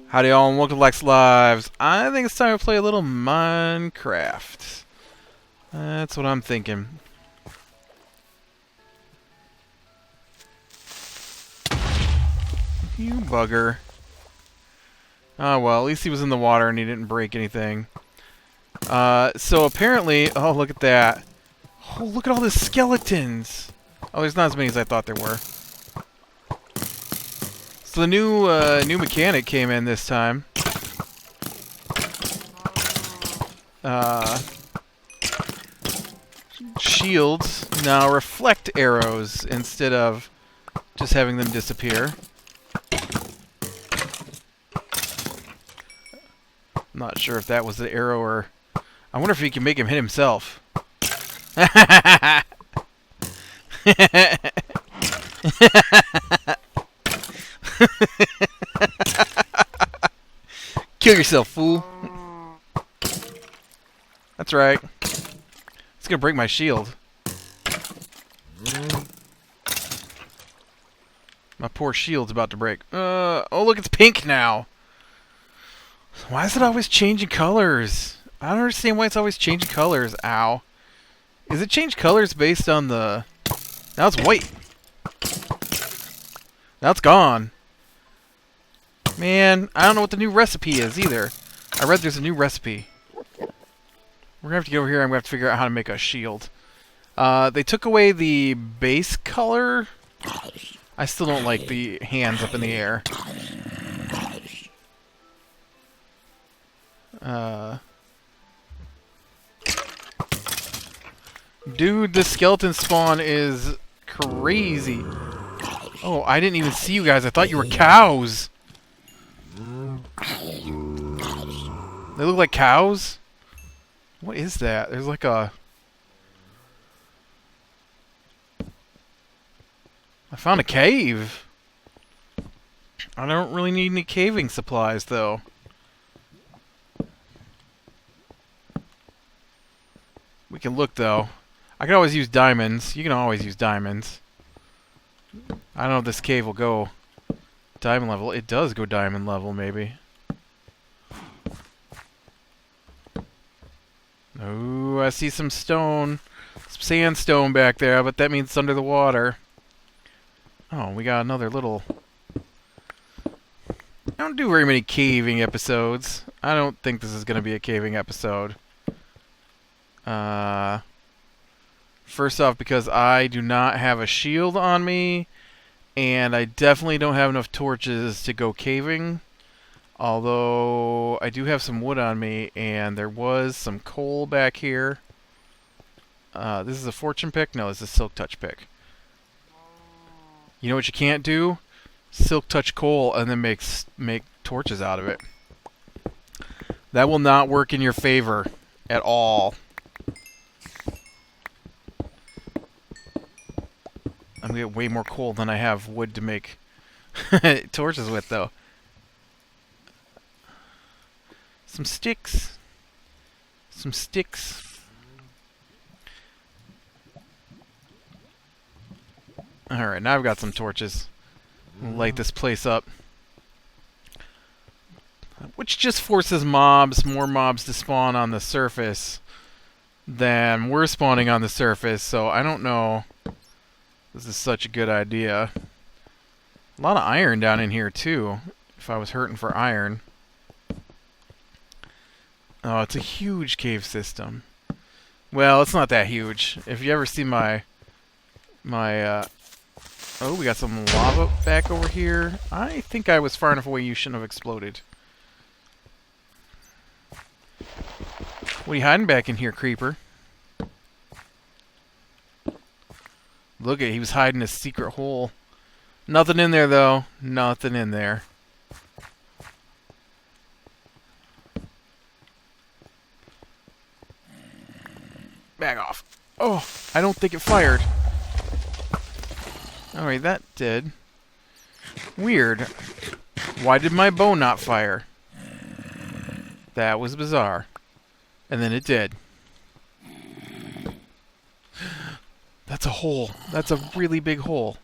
Howdy y'all and welcome to Lac Lives. I think it's time to play a little Minecraft. That's what I'm thinking. You bugger. Oh well, at least he was in the water and he didn't break anything. So apparently, oh look at that. Oh, look at all the skeletons. Oh, there's not as many as I thought there were. So the new mechanic came in this time. Shields now reflect arrows instead of just having them disappear. I'm not sure if that was the arrow or... I wonder if he can make him hit himself. Kill yourself, fool. That's right. It's gonna break my shield. My poor shield's about to break. Oh look, it's pink now. Why is it always changing colors? I don't understand why it's always changing colors. Ow. Is it change colors based on the... Now it's white. Now it's gone. Man, I don't know what the new recipe is either. I read there's a new recipe. We're gonna have to go over here. I'm gonna have to figure out how to make a shield. They took away the base color. I still don't like the hands up in the air. Dude, the skeleton spawn is crazy. Oh, I didn't even see you guys. I thought you were cows. They look like cows? What is that? There's like a... I found a cave. I don't really need any caving supplies, though. We can look, though. I can always use diamonds. You can always use diamonds. I don't know if this cave will go diamond level. It does go diamond level, maybe. Oh, I see some stone. Some sandstone back there, but that means it's under the water. Oh, we got another little... I don't do very many caving episodes. I don't think this is going to be a caving episode. First off, because I do not have a shield on me, and I definitely don't have enough torches to go caving. Although, I do have some wood on me, and there was some coal back here. This is a fortune pick? No, this is a silk touch pick. You know what you can't do? Silk touch coal and then make torches out of it. That will not work in your favor at all. I'm gonna get way more coal than I have wood to make torches with, though. Some sticks. Some sticks. Alright, now I've got some torches. Light this place up. Which just forces more mobs to spawn on the surface than we're spawning on the surface, so I don't know this is such a good idea. A lot of iron down in here, too, if I was hurting for iron. Oh, it's a huge cave system. Well, it's not that huge. If you ever see my... Oh, we got some lava back over here. I think I was far enough away you shouldn't have exploded. What are you hiding back in here, creeper? Look at, he was hiding a secret hole. Nothing in there, though. Nothing in there. Back off. Oh, I don't think it fired. Alright, that did. Weird. Why did my bow not fire? That was bizarre. And then it did. That's a hole. That's a really big hole.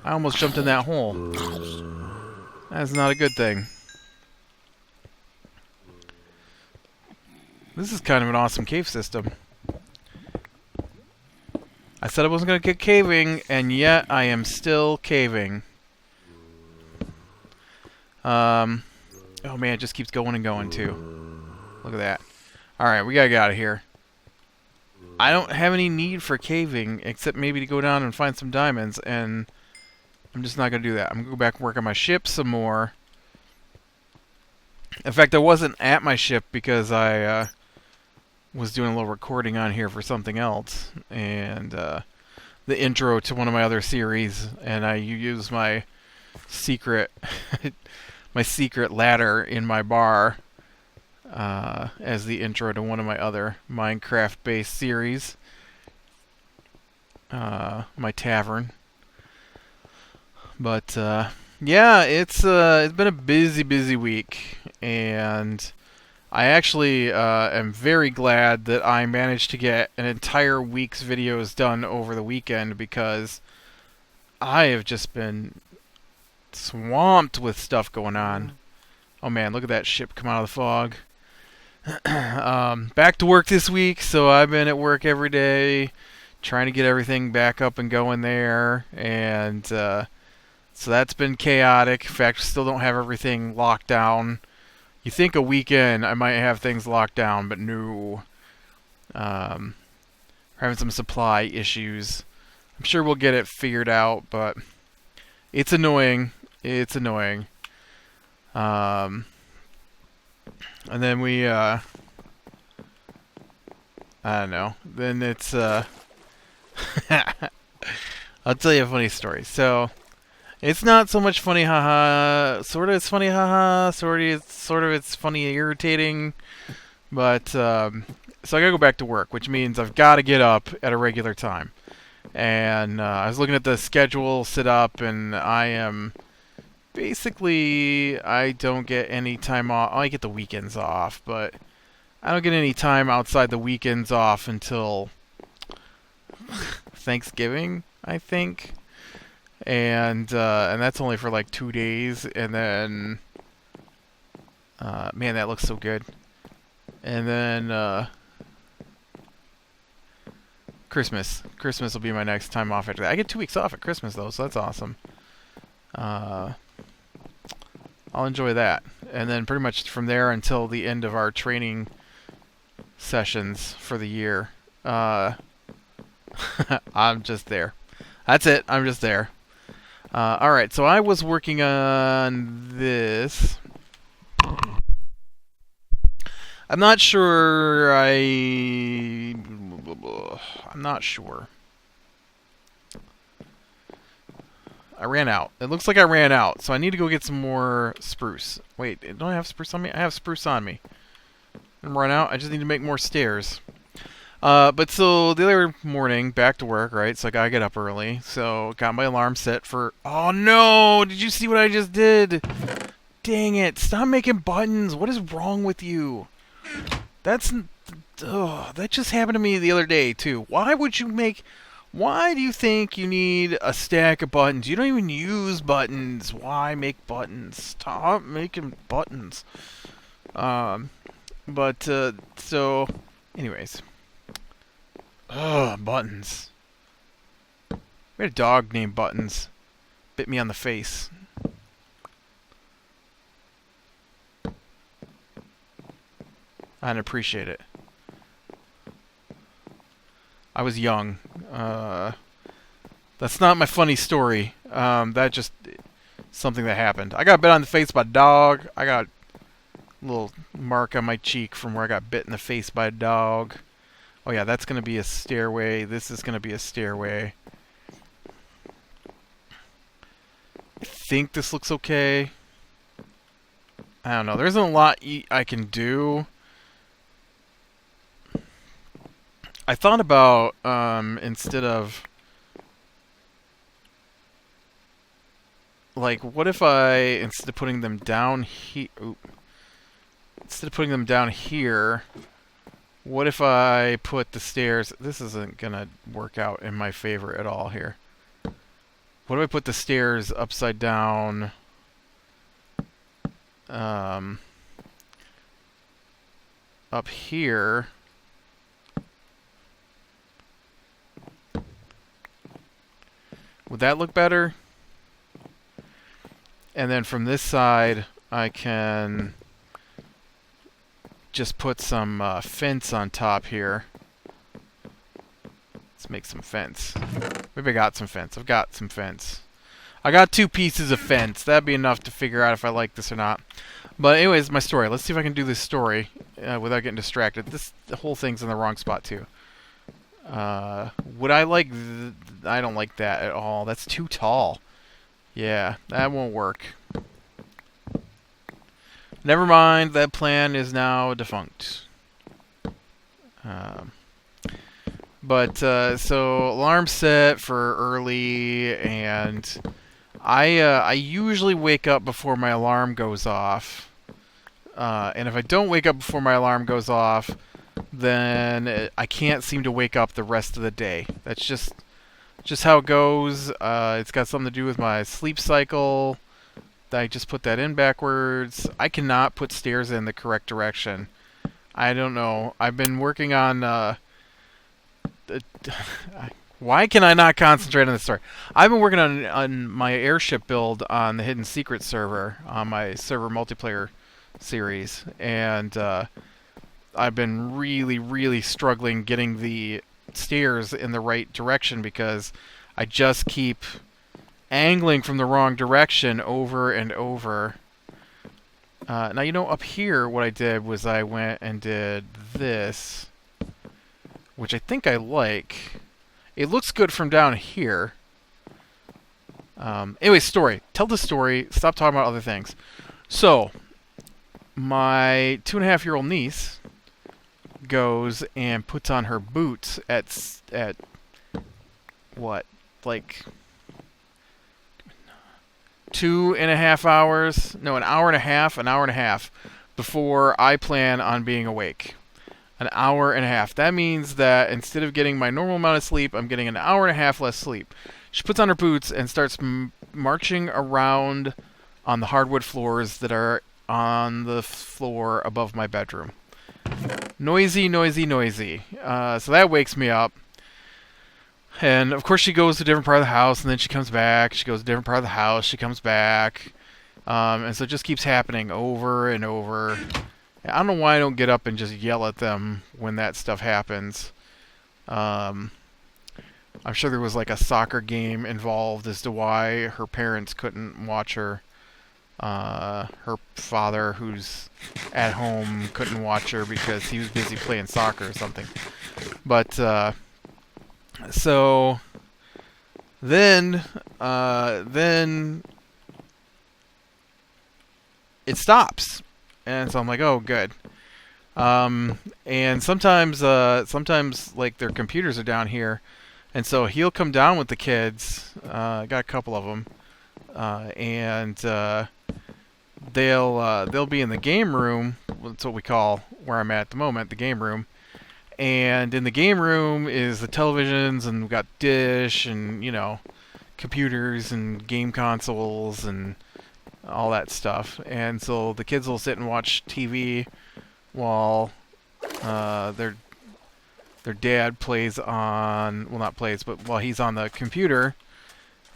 I almost jumped in that hole. That's not a good thing. This is kind of an awesome cave system. I said I wasn't going to get caving, and yet I am still caving. Oh man, it just keeps going and going too. Look at that. Alright, we gotta get out of here. I don't have any need for caving, except maybe to go down and find some diamonds, and I'm just not gonna do that. I'm gonna go back and work on my ship some more. In fact, I wasn't at my ship because I was doing a little recording on here for something else, and the intro to one of my other series, and I used my secret my secret ladder in my bar as the intro to one of my other Minecraft-based series, my tavern. But yeah, it's been a busy week, and I actually am very glad that I managed to get an entire week's videos done over the weekend, because I have just been swamped with stuff going on. Oh man, look at that ship come out of the fog. Back to work this week, so I've been at work every day trying to get everything back up and going there, and so that's been chaotic. In fact, still don't have everything locked down. You think a weekend I might have things locked down, but no. We're having some supply issues. I'm sure we'll get it figured out, but it's annoying. It's annoying. And then we, I don't know. Then it's, I'll tell you a funny story. So, it's not so much funny, haha. Sort of it's funny, haha. Sort of it's funny, irritating. But, so I gotta go back to work, which means I've got to get up at a regular time. And I was looking at the schedule set up, and I am basically, I don't get any time off. I get the weekends off, but I don't get any time outside the weekends off until Thanksgiving, I think. And that's only for like 2 days, and then man, that looks so good. And then Christmas will be my next time off after that. I get 2 weeks off at Christmas though, so that's awesome. I'll enjoy that, and then pretty much from there until the end of our training sessions for the year, I'm just there. That's it. I'm just there. Alright, so I was working on this. I'm not sure I'm not sure. I ran out. It looks like I ran out, so I need to go get some more spruce. Wait, don't I have spruce on me? I have spruce on me. I'm run out. I just need to make more stairs. But so the other morning, back to work, right? So I gotta get up early. So got my alarm set for... Oh no! Did you see what I just did? Dang it! Stop making buttons. What is wrong with you? That's... that just happened to me the other day too. Why would you make... Why do you think you need a stack of buttons? You don't even use buttons. Why make buttons? Stop making buttons. So, anyways. Ugh, Buttons. We had a dog named Buttons. Bit me on the face. I didn't appreciate it. I was young. That's not my funny story. That just something that happened. I got bit on the face by a dog. I got a little mark on my cheek from where I got bit in the face by a dog. Oh yeah, that's going to be a stairway. This is going to be a stairway. I think this looks okay. I don't know. There isn't a lot I can do. I thought about, instead of... Like, what if I, instead of putting them down here... Instead of putting them down here, what if I put the stairs... This isn't gonna work out in my favor at all here. What do I put the stairs upside down? Up here. Would that look better? And then from this side, I can just put some fence on top here. Let's make some fence. Maybe I got some fence. I've got some fence. I got 2 pieces of fence. That'd be enough to figure out if I like this or not. But anyways, my story. Let's see if I can do this story without getting distracted. The whole thing's in the wrong spot too. Would I like... I don't like that at all. That's too tall. Yeah, that won't work. Never mind. That plan is now defunct. So alarm set for early, and I usually wake up before my alarm goes off. And if I don't wake up before my alarm goes off, then I can't seem to wake up the rest of the day. That's just how it goes. It's got something to do with my sleep cycle. I just put that in backwards. I cannot put stairs in the correct direction. I don't know. I've been working on... why can I not concentrate on this story? I've been working on my airship build on the Hidden Secret server, on my server multiplayer series, and I've been really, really struggling getting the stairs in the right direction because I just keep angling from the wrong direction over and over. Now, you know, up here, what I did was I went and did this, which I think I like. It looks good from down here. Anyway, story. Tell the story. Stop talking about other things. So, my 2.5-year-old niece goes and puts on her boots at what, like 2.5 hours? No, an hour and a half before I plan on being awake. An hour and a half. That means that instead of getting my normal amount of sleep, I'm getting an hour and a half less sleep. She puts on her boots and starts marching around on the hardwood floors that are on the floor above my bedroom. Noisy, noisy, noisy. So that wakes me up. And, of course, she goes to a different part of the house, and then she comes back. She goes to a different part of the house. She comes back. And so it just keeps happening over and over. I don't know why I don't get up and just yell at them when that stuff happens. I'm sure there was like a soccer game involved as to why her parents couldn't watch her. Her father, who's at home, couldn't watch her because he was busy playing soccer or something. But, so, then it stops. And so I'm like, oh, good. And sometimes like their computers are down here, and so he'll come down with the kids. I got a couple of them, and they'll be in the game room. That's what we call where I'm at the moment, the game room. And in the game room is the televisions, and we've got dish, and computers and game consoles and all that stuff. And so the kids will sit and watch TV while their dad plays on, well, not plays, but while he's on the computer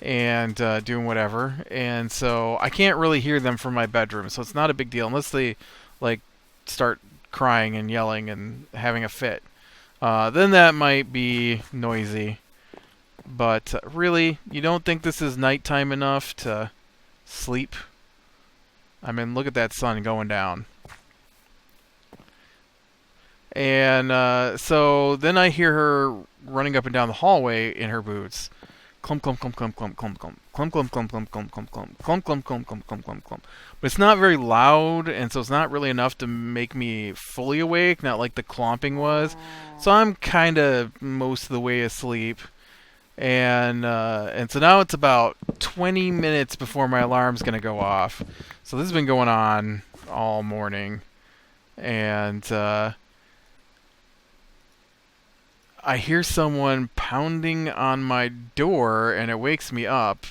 and doing whatever. And so I can't really hear them from my bedroom, so it's not a big deal unless they like start crying and yelling and having a fit. Then that might be noisy. But really, you don't think this is nighttime enough to sleep? I mean, look at that sun going down. And so then I hear her running up and down the hallway in her boots. Clump, clump, clump, clump, clump, clump, clump. Clump, clump, clump, clump, clump, clump, clump. Clump, clump, clump, clump, clump, clump, clump. But it's not very loud, and so it's not really enough to make me fully awake, not like the clomping was. So I'm kind of most of the way asleep. And so now it's about 20 minutes before my alarm's going to go off. So this has been going on all morning. And I I hear someone pounding on my door, and it wakes me up.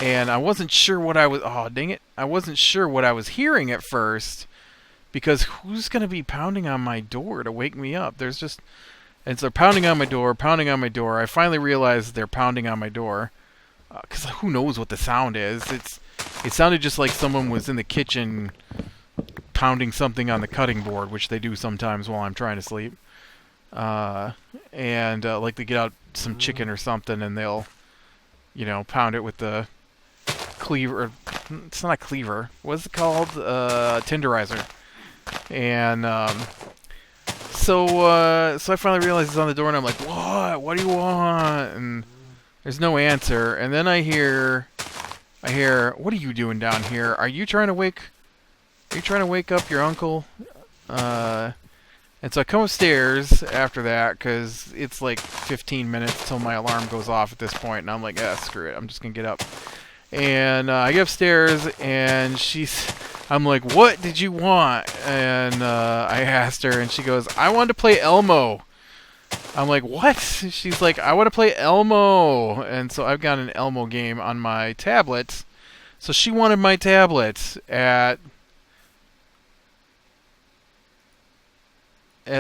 And I wasn't sure what I was. Oh, dang it! I wasn't sure what I was hearing at first, because who's gonna be pounding on my door to wake me up? There's just and so they're pounding on my door, pounding on my door. I finally realized they're pounding on my door, because who knows what the sound is? It sounded just like someone was in the kitchen pounding something on the cutting board, which they do sometimes while I'm trying to sleep. And like they get out some chicken or something, and they'll, pound it with the cleaver. It's not a cleaver. What's it called? Tenderizer. And so I finally realized it's on the door, and I'm like, "What? What do you want?" And there's no answer. And then I hear, "What are you doing down here? Are you trying to wake up your uncle?" And so I come upstairs after that, because it's like 15 minutes till my alarm goes off at this point, and I'm like, screw it, I'm just gonna get up. And I get upstairs, and I'm like, "What did you want?" And I asked her, and she goes, "I wanted to play Elmo." I'm like, "What?" She's like, "I want to play Elmo." And so I've got an Elmo game on my tablet. So she wanted my tablet at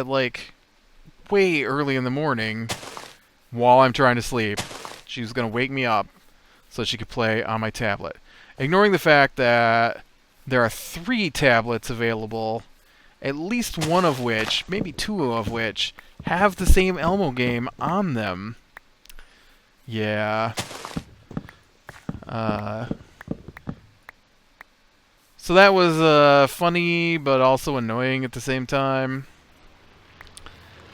like way early in the morning while I'm trying to sleep. She was going to wake me up so she could play on my tablet. Ignoring the fact that there are 3 tablets available, at least one of which, maybe 2 of which, have the same Elmo game on them. Yeah. So that was funny, but also annoying at the same time.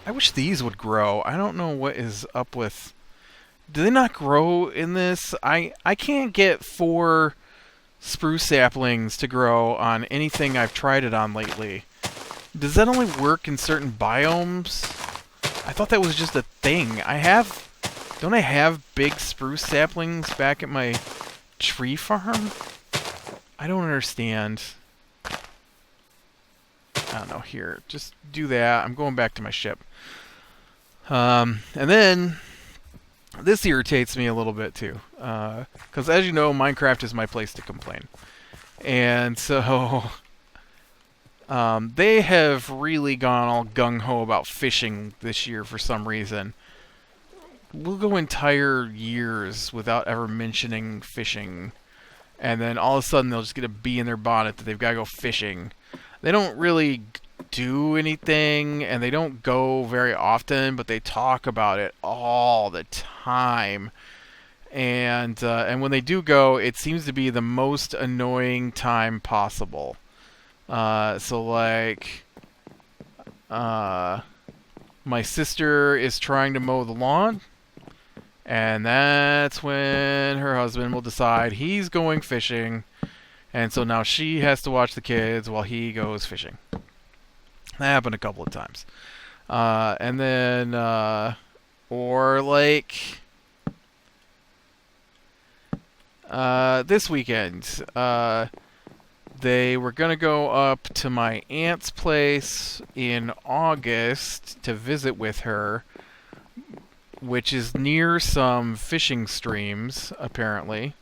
I wish these would grow. I don't know what is up with... Do they not grow in this? I can't get 4 spruce saplings to grow on anything I've tried it on lately. Does that only work in certain biomes? I thought that was just a thing. Don't I have big spruce saplings back at my tree farm? I don't understand. I don't know, here. Just do that. I'm going back to my ship. And then... This irritates me a little bit, too. Because, as you know, Minecraft is my place to complain. And so... they have really gone all gung-ho about fishing this year for some reason. We'll go entire years without ever mentioning fishing. And then all of a sudden they'll just get a bee in their bonnet that they've got to go fishing. They don't really do anything, and they don't go very often, but they talk about it all the time. And when they do go, it seems to be the most annoying time possible. So like, my sister is trying to mow the lawn, and that's when her husband will decide he's going fishing, and so now she has to watch the kids while he goes fishing. That happened a couple of times. And then, or like, this weekend, they were going to go up to my aunt's place in August to visit with her, which is near some fishing streams, apparently.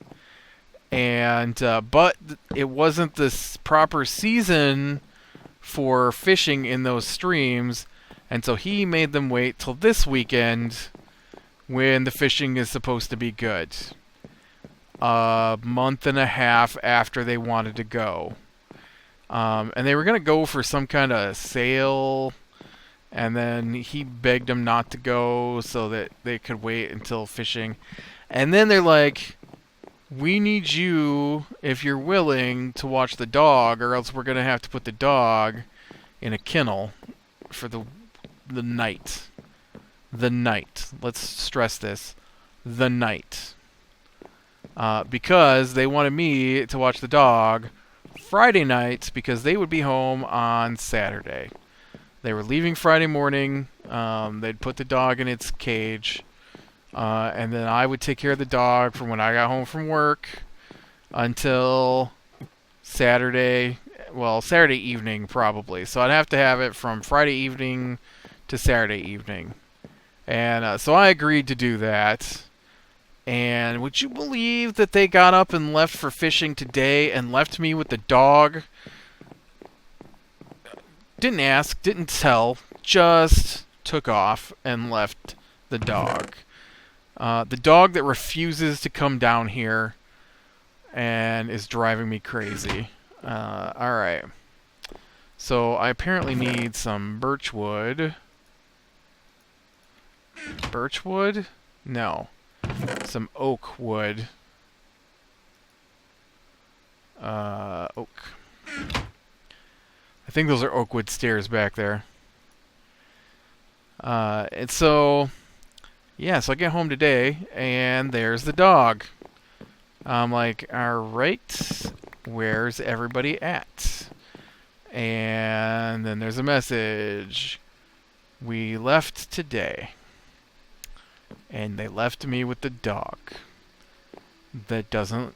And, but it wasn't the proper season for fishing in those streams, and so he made them wait till this weekend when the fishing is supposed to be good. A month and a half after they wanted to go. And they were going to go for some kind of sale, and then he begged them not to go so that they could wait until fishing. And then they're like, "We need you, if you're willing, to watch the dog, or else we're going to have to put the dog in a kennel for the night." The night. Let's stress this. The night. Because they wanted me to watch the dog Friday night, because they would be home on Saturday. They were leaving Friday morning. They'd put the dog in its cage. And then I would take care of the dog from when I got home from work until Saturday. Well, Saturday evening, probably. So I'd have to have it from Friday evening to Saturday evening. And so I agreed to do that. And would you believe that they got up and left for fishing today and left me with the dog? Didn't ask, didn't tell, just took off and left the dog. The dog that refuses to come down here and is driving me crazy. Alright. So I apparently need some birch wood. Birch wood? No. Some oak wood. Oak. I think those are oak wood stairs back there. And so, yeah, so I get home today, and there's the dog. I'm like, alright, where's everybody at? And then there's a message. We left today. And they left me with the dog. That doesn't...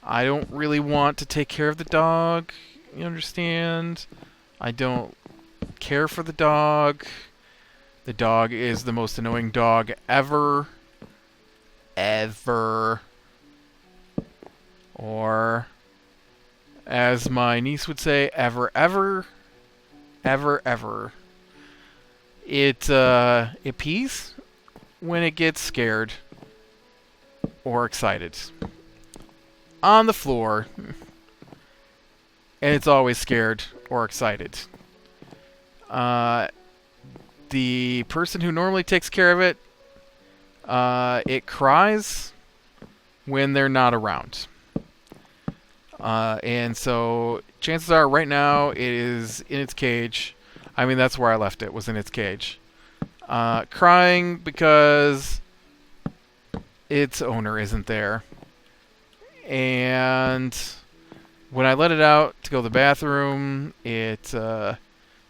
I don't really want to take care of the dog, you understand? I don't care for the dog. The dog is the most annoying dog ever. Ever. Or, as my niece would say, ever, ever. Ever, ever. It pees when it gets scared or excited. On the floor. And it's always scared or excited. The person who normally takes care of it, it cries when they're not around. And so chances are right now it is in its cage. I mean, that's where I left it, was in its cage. Crying because its owner isn't there. And when I let it out to go to the bathroom, it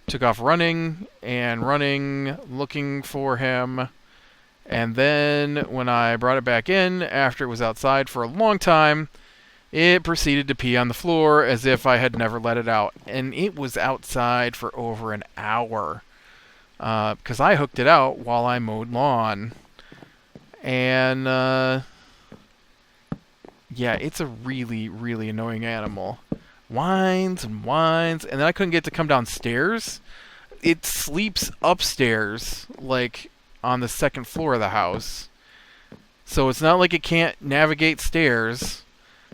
took off running, looking for him. And then when I brought it back in, after it was outside for a long time, it proceeded to pee on the floor as if I had never let it out. And it was outside for over an hour. Because I hooked it out while I mowed lawn. And, yeah, it's a really, really annoying animal. Whines and whines, and then I couldn't get it to come downstairs. It sleeps upstairs, like, on the second floor of the house. So it's not like it can't navigate stairs.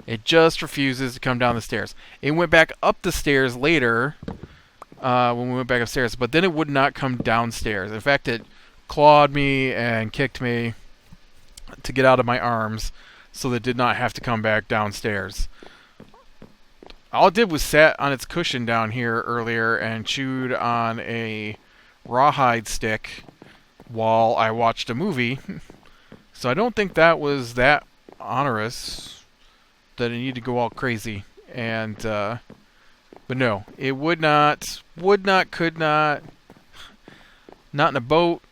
It just refuses to come down the stairs. It went back up the stairs later, when we went back upstairs, but then it would not come downstairs. In fact, it clawed me and kicked me to get out of my arms, so that it did not have to come back downstairs. All it did was sat on its cushion down here earlier and chewed on a rawhide stick while I watched a movie. So I don't think that was that onerous that it needed to go all crazy. And, but no, it would not, could not, not in a boat,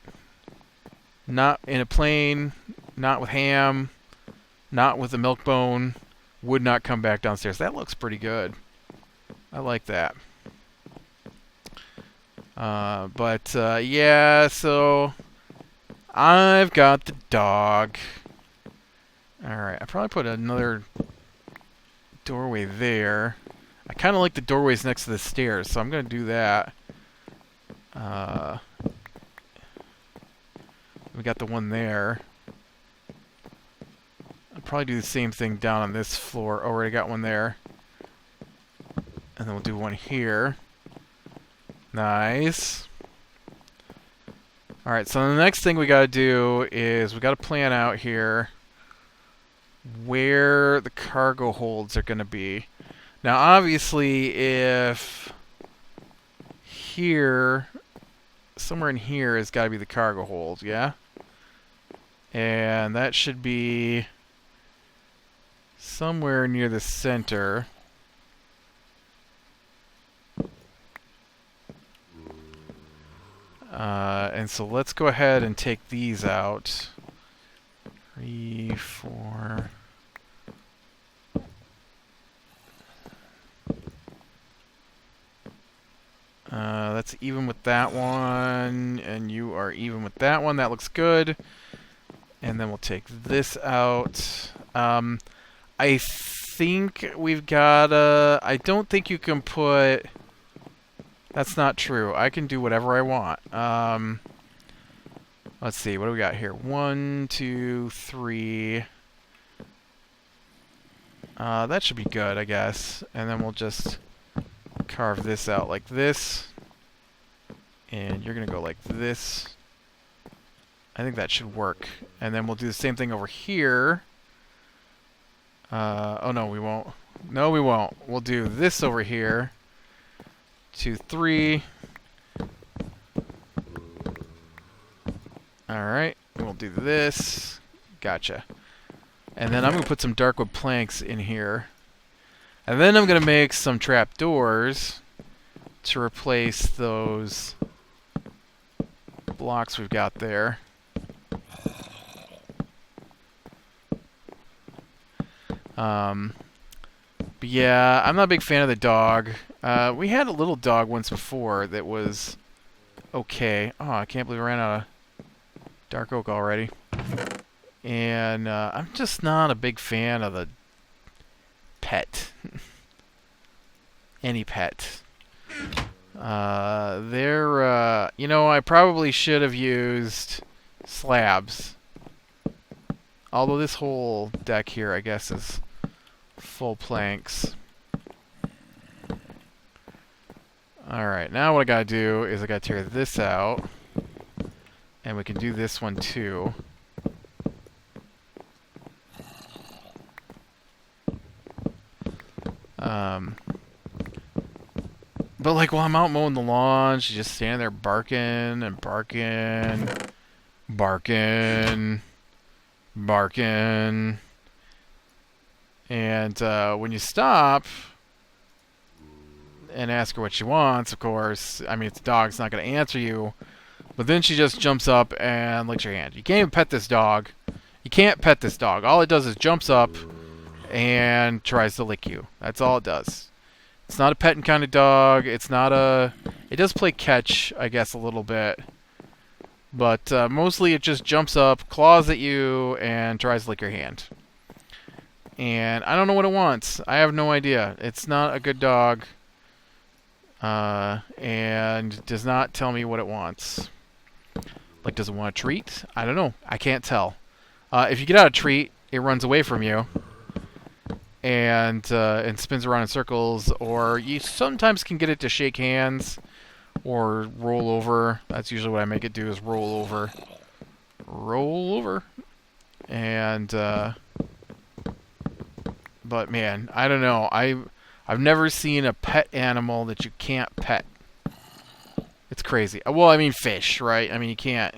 not in a plane, not with ham, not with a milk bone, would not come back downstairs. That looks pretty good. I like that. Yeah, so I've got the dog. Alright, I probably put another doorway there. I kind of like the doorways next to the stairs, so I'm going to do that. We got the one there. I'll probably do the same thing down on this floor. Already got one there. And then we'll do one here. Nice. Alright, so the next thing we gotta do is we gotta plan out here where the cargo holds are gonna be. Now obviously if here, somewhere in here has gotta be the cargo hold, yeah? And that should be somewhere near the center. And so let's go ahead and take these out. 3, 4. That's even with that one, and you are even with that one. That looks good. And then we'll take this out. I think we've got I don't think you can put... That's not true. I can do whatever I want. Let's see. What do we got here? 1, 2, 3. That should be good, I guess. And then we'll just carve this out like this. And you're going to go like this. I think that should work. And then we'll do the same thing over here. Oh, no, we won't. No, we won't. We'll do this over here. 2, 3. Alright. We'll do this. Gotcha. And then I'm going to put some darkwood planks in here. And then I'm going to make some trapdoors to replace those blocks we've got there. But yeah, I'm not a big fan of the dog. We had a little dog once before that was okay. Oh, I can't believe I ran out of dark oak already. And I'm just not a big fan of the pet. Any pet. You know, I probably should have used slabs. Although this whole deck here, I guess, is full planks. Alright, now what I gotta do is I gotta tear this out. And we can do this one too. But like while I'm out mowing the lawn, she's just standing there barking and barking, barking, barking. And when you stop and ask her what she wants, of course, I mean, it's a dog, it's not going to answer you. But then she just jumps up and licks your hand. You can't even pet this dog. You can't pet this dog. All it does is jumps up and tries to lick you. That's all it does. It's not a petting kind of dog. It's not a... It does play catch, I guess, a little bit. But mostly it just jumps up, claws at you, and tries to lick your hand. And I don't know what it wants. I have no idea. It's not a good dog. And does not tell me what it wants. Like, does it want a treat? I don't know. I can't tell. If you get out a treat, it runs away from you. And spins around in circles. Or you sometimes can get it to shake hands. Or roll over. That's usually what I make it do, is roll over. Roll over. And, but man, I don't know. I've never seen a pet animal that you can't pet. It's crazy. Well, I mean fish, right? I mean you can't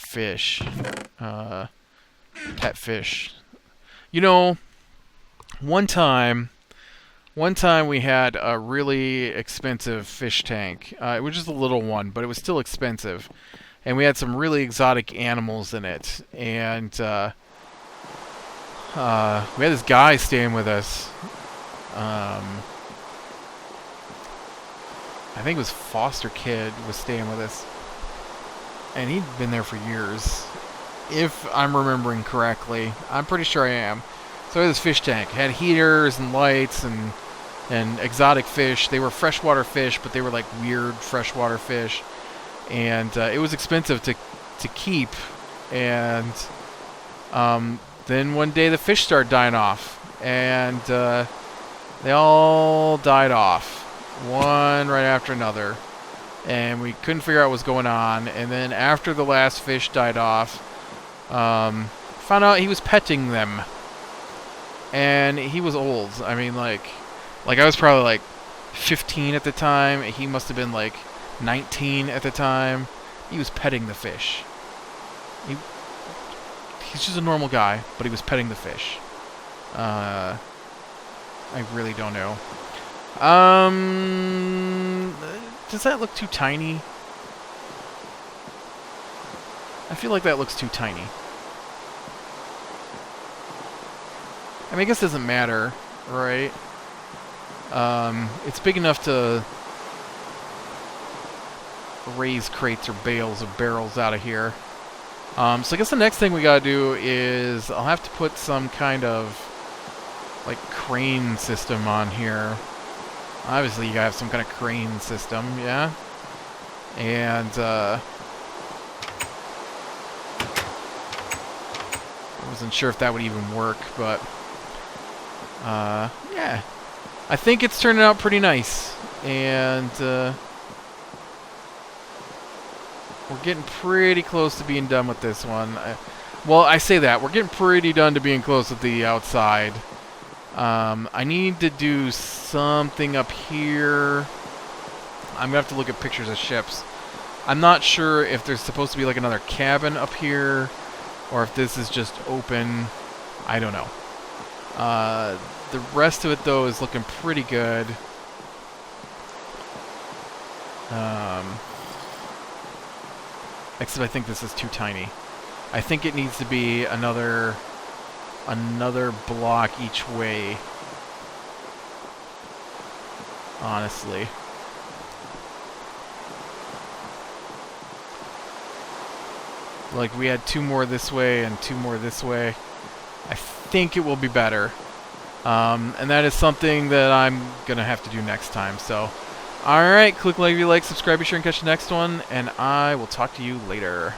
fish. Pet fish. You know, one time we had a really expensive fish tank. It was just a little one, but it was still expensive. And we had some really exotic animals in it. And we had this guy staying with us. I think it was foster kid was staying with us. And he'd been there for years. If I'm remembering correctly. I'm pretty sure I am. So this fish tank had heaters and lights and exotic fish. They were freshwater fish, but they were like weird freshwater fish. And it was expensive to keep. And then one day the fish started dying off. And they all died off. One right after another. And we couldn't figure out what was going on. And then after the last fish died off, found out he was petting them. And he was old. I mean, like I was probably like 15 at the time. He must have been like 19 at the time. He was petting the fish. He's just a normal guy, but he was petting the fish. I really don't know. Does that look too tiny? I feel like that looks too tiny. I mean, I guess it doesn't matter, right? It's big enough to raise crates or bales of barrels out of here. So I guess the next thing we gotta do is I'll have to put some kind of like crane system on here. Obviously you gotta have some kind of crane system, yeah? And I wasn't sure if that would even work, but yeah. I think it's turning out pretty nice. And we're getting pretty close to being done with this one. Well, I say that. We're getting pretty done to being close with the outside. I need to do something up here. I'm going to have to look at pictures of ships. I'm not sure if there's supposed to be like another cabin up here, or if this is just open. I don't know. The rest of it, though, is looking pretty good. Except I think this is too tiny. I think it needs to be another block each way. Honestly. Like, we had 2 more this way and 2 more this way. I think it will be better. And that is something that I'm gonna have to do next time, so... Alright, click like if you like, subscribe, be sure and catch the next one, and I will talk to you later.